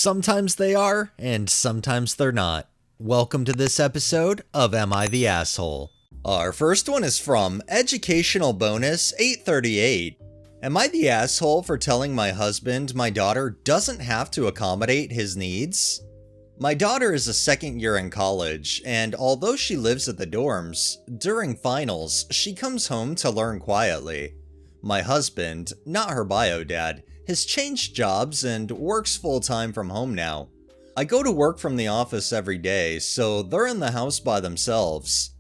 Sometimes they are, and sometimes they're not. Welcome to this episode of Am I the Asshole? Our first one is from Educational Bonus 838. Am I the asshole for telling my husband my daughter doesn't have to accommodate his needs? My daughter is a second year in college, and although she lives at the dorms, during finals, she comes home to learn quietly. My husband, not her bio dad, has changed jobs and works full-time from home now. I go to work from the office every day, so they're in the house by themselves.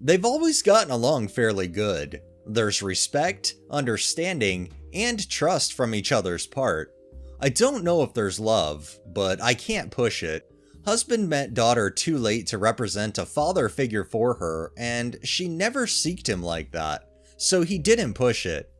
They've always gotten along fairly good. There's respect, understanding, and trust from each other's part. I don't know if there's love, but I can't push it. Husband met daughter too late to represent a father figure for her, and she never seeked him like that, so he didn't push it.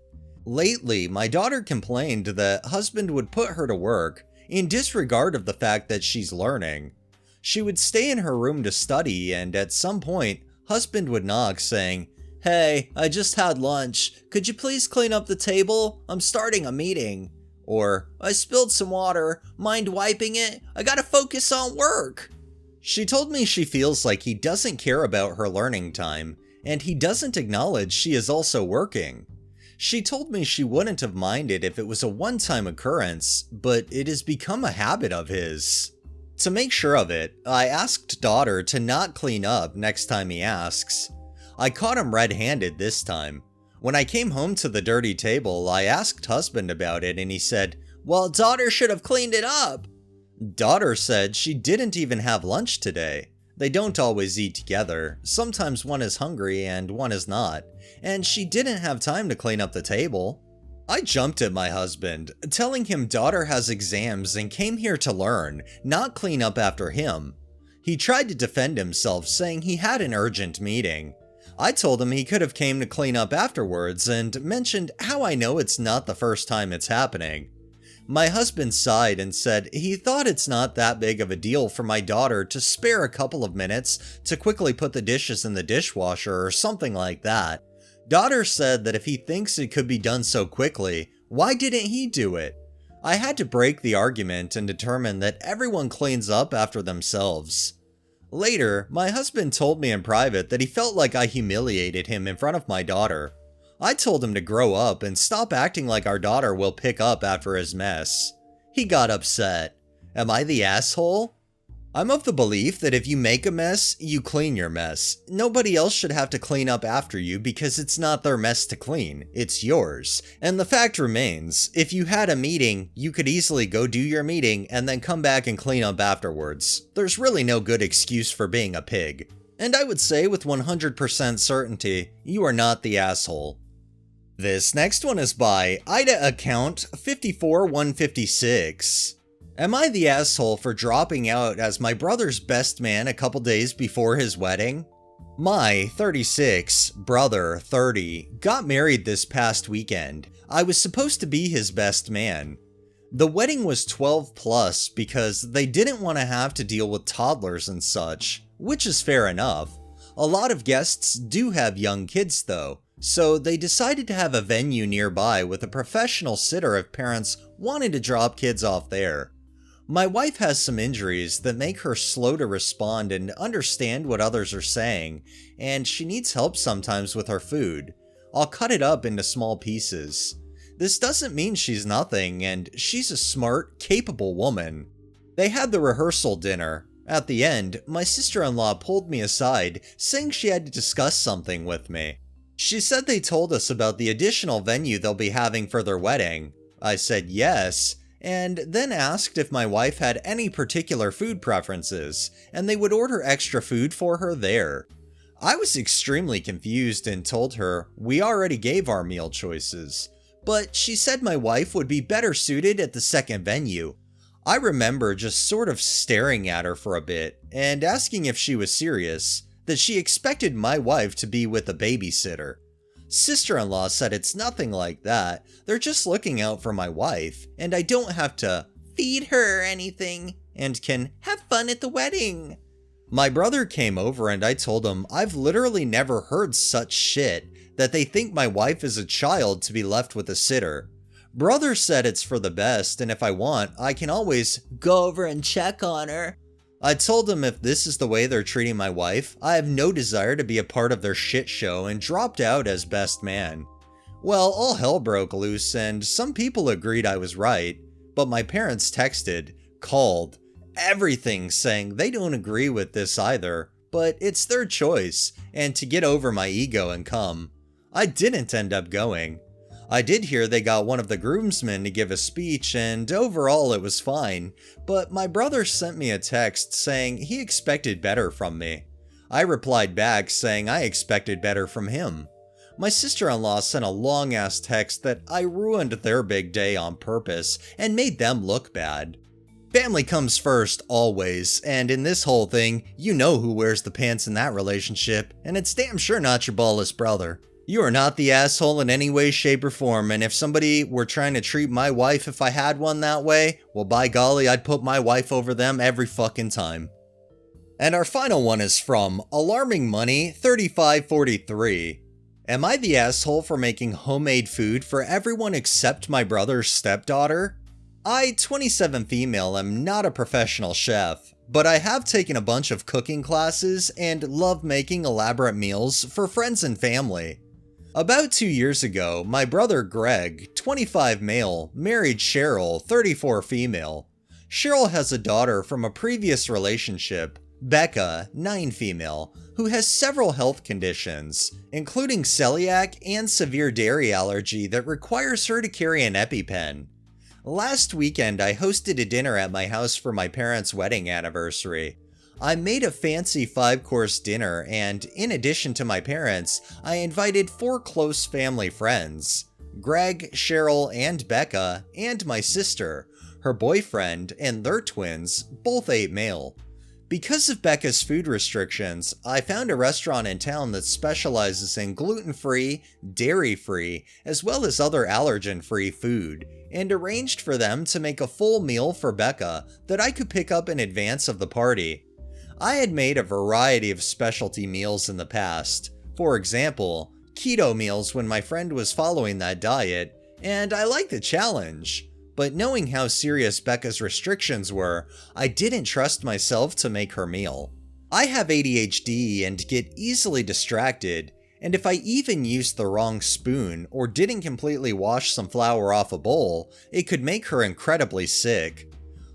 Lately, my daughter complained that husband would put her to work, in disregard of the fact that she's learning. She would stay in her room to study, and at some point, husband would knock saying, "Hey, I just had lunch. Could you please clean up the table? I'm starting a meeting." Or, "I spilled some water. Mind wiping it? I gotta focus on work." She told me she feels like he doesn't care about her learning time, and he doesn't acknowledge she is also working. She told me she wouldn't have minded if it was a one-time occurrence, but it has become a habit of his. To make sure of it, I asked daughter to not clean up next time he asks. I caught him red-handed this time. When I came home to the dirty table, I asked husband about it and he said, "Well, daughter should have cleaned it up." Daughter said she didn't even have lunch today. They don't always eat together. Sometimes one is hungry and one is not. And she didn't have time to clean up the table. I jumped at my husband, telling him daughter has exams and came here to learn, not clean up after him. He tried to defend himself, saying he had an urgent meeting. I told him he could have came to clean up afterwards and mentioned how I know it's not the first time it's happening. My husband sighed and said he thought it's not that big of a deal for my daughter to spare a couple of minutes to quickly put the dishes in the dishwasher or something like that. Daughter said that if he thinks it could be done so quickly, why didn't he do it? I had to break the argument and determine that everyone cleans up after themselves. Later, my husband told me in private that he felt like I humiliated him in front of my daughter. I told him to grow up and stop acting like our daughter will pick up after his mess. He got upset. Am I the asshole? I'm of the belief that if you make a mess, you clean your mess. Nobody else should have to clean up after you because it's not their mess to clean, it's yours. And the fact remains, if you had a meeting, you could easily go do your meeting and then come back and clean up afterwards. There's really no good excuse for being a pig. And I would say with 100% certainty, you are not the asshole. This next one is by AITA account 54156. Am I the asshole for dropping out as my brother's best man a couple days before his wedding? My 36 brother 30 got married this past weekend. I was supposed to be his best man. The wedding was 12 plus because they didn't want to have to deal with toddlers and such, which is fair enough. A lot of guests do have young kids though, so they decided to have a venue nearby with a professional sitter if parents wanted to drop kids off there. My wife has some injuries that make her slow to respond and understand what others are saying, and she needs help sometimes with her food. I'll cut it up into small pieces. This doesn't mean she's nothing, and she's a smart, capable woman. They had the rehearsal dinner. At the end, my sister-in-law pulled me aside, saying she had to discuss something with me. She said they told us about the additional venue they'll be having for their wedding. I said yes, and then asked if my wife had any particular food preferences, and they would order extra food for her there. I was extremely confused and told her we already gave our meal choices, but she said my wife would be better suited at the second venue. I remember just sort of staring at her for a bit and asking if she was serious, that she expected my wife to be with a babysitter. Sister-in-law said it's nothing like that, they're just looking out for my wife, and I don't have to feed her or anything, and can have fun at the wedding. My brother came over and I told him I've literally never heard such shit, that they think my wife is a child to be left with a sitter. Brother said it's for the best, and if I want, I can always go over and check on her. I told him if this is the way they're treating my wife, I have no desire to be a part of their shit show and dropped out as best man. Well, all hell broke loose and some people agreed I was right, but my parents texted, called, everything saying they don't agree with this either, but it's their choice, and to get over my ego and come. I didn't end up going. I did hear they got one of the groomsmen to give a speech, and overall it was fine, but my brother sent me a text saying he expected better from me. I replied back saying I expected better from him. My sister-in-law sent a long-ass text that I ruined their big day on purpose and made them look bad. Family comes first, always, and in this whole thing, you know who wears the pants in that relationship, and it's damn sure not your ballless brother. You are not the asshole in any way, shape, or form, and if somebody were trying to treat my wife if I had one that way, well by golly, I'd put my wife over them every fucking time. And our final one is from Alarming Money 3543. Am I the asshole for making homemade food for everyone except my brother's stepdaughter? I, 27 female, am not a professional chef, but I have taken a bunch of cooking classes and love making elaborate meals for friends and family. About 2 years ago, my brother Greg, 25 male, married Cheryl, 34 female. Cheryl has a daughter from a previous relationship, Becca, 9 female, who has several health conditions, including celiac and severe dairy allergy that requires her to carry an EpiPen. Last weekend, I hosted a dinner at my house for my parents' wedding anniversary. I made a fancy 5-course dinner, and in addition to my parents, I invited 4 close family friends, Greg, Cheryl, and Becca, and my sister, her boyfriend, and their twins, both 8 male. Because of Becca's food restrictions, I found a restaurant in town that specializes in gluten-free, dairy-free, as well as other allergen-free food, and arranged for them to make a full meal for Becca that I could pick up in advance of the party. I had made a variety of specialty meals in the past, for example, keto meals when my friend was following that diet, and I liked the challenge. But knowing how serious Becca's restrictions were, I didn't trust myself to make her meal. I have ADHD and get easily distracted, and if I even used the wrong spoon or didn't completely wash some flour off a bowl, it could make her incredibly sick.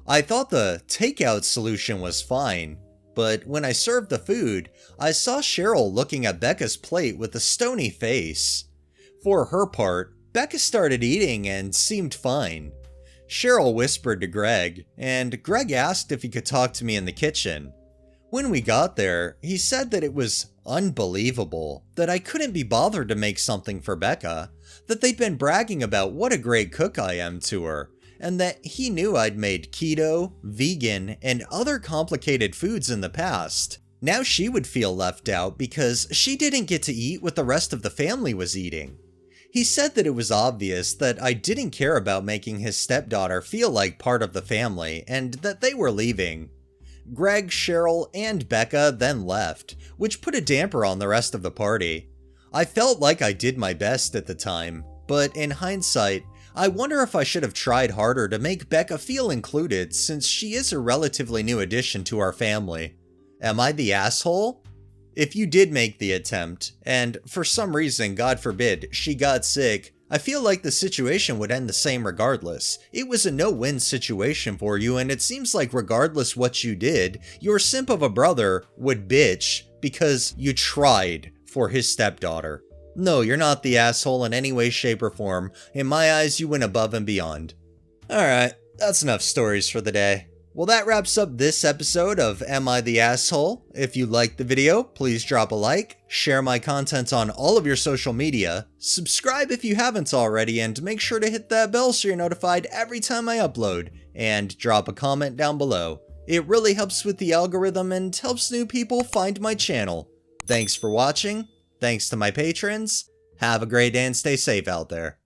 I thought the takeout solution was fine, but when I served the food, I saw Cheryl looking at Becca's plate with a stony face. For her part, Becca started eating and seemed fine. Cheryl whispered to Greg, and Greg asked if he could talk to me in the kitchen. When we got there, he said that it was unbelievable that I couldn't be bothered to make something for Becca, that they'd been bragging about what a great cook I am to her, and that he knew I'd made keto, vegan, and other complicated foods in the past. Now she would feel left out because she didn't get to eat what the rest of the family was eating. He said that it was obvious that I didn't care about making his stepdaughter feel like part of the family, and that they were leaving. Greg, Cheryl, and Becca then left, which put a damper on the rest of the party. I felt like I did my best at the time, but in hindsight, I wonder if I should have tried harder to make Becca feel included since she is a relatively new addition to our family. Am I the asshole? If you did make the attempt, and for some reason, God forbid, she got sick, I feel like the situation would end the same regardless. It was a no-win situation for you, and it seems like regardless what you did, your simp of a brother would bitch because you tried for his stepdaughter. No, you're not the asshole in any way, shape, or form. In my eyes, you went above and beyond. Alright, that's enough stories for the day. Well, that wraps up this episode of Am I the Asshole? If you liked the video, please drop a like, share my content on all of your social media, subscribe if you haven't already, and make sure to hit that bell so you're notified every time I upload, and drop a comment down below. It really helps with the algorithm and helps new people find my channel. Thanks for watching, thanks to my patrons, have a great day and stay safe out there.